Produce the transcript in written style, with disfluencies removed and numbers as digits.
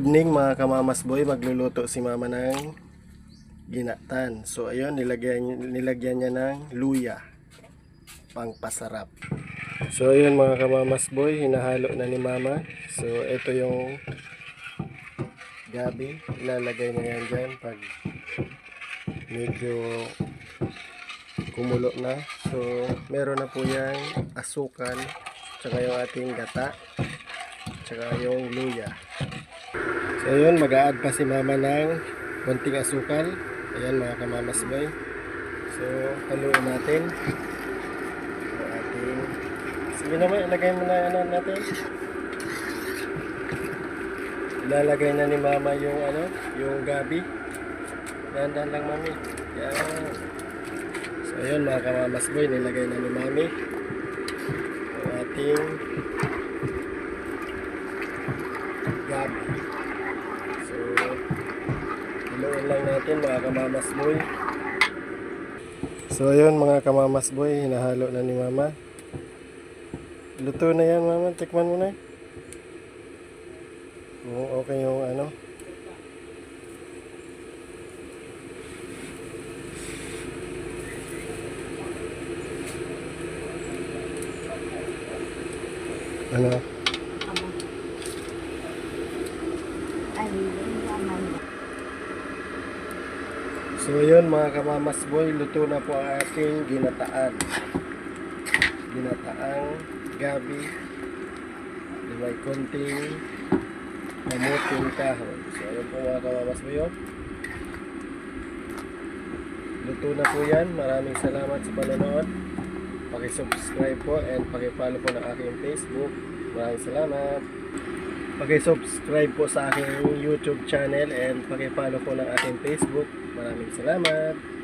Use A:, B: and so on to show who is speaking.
A: Evening mga kamamas boy, magluluto si mama ng ginatan. So ayun, nilagyan niya ng luya, pangpasarap. So ayun mga kamamas boy, hinahalo na ni mama. So ito yung gabi, ilalagay na yan dyan pag medyo kumulo na. So meron na po yung asukal, tsaka yung ating gata, tsaka yung luya. So ayun, mag-a-add pa si mama ng konting asukal. Ayan mga kamamas boy. So haluin natin. So, sige naman, ilagay mo na natin. Ilalagay na ni mama yung yung gabi. Dahan-dahan lang mami. Yan. So ayun mga kamamas boy, nilagay na ni mami yung ating gabi. Haluin lang natin mga kamamas boy. So ayun mga kamamas boy, hinahalo na ni mama. Luto na yan mama, tikman mo na. Okay yung So yun mga kamamas boy, luto na po ang ating ginataang gabi na may konting mamuting kahoy. So ayun po mga kamamas boy, yun. Luto na po yan. Maraming salamat sa panonood. Paki-subscribe po and paki-follow po ng aking Facebook. Maraming salamat. Paki-subscribe po sa aking YouTube channel and paki-follow po ng aking Facebook. Maraming salamat.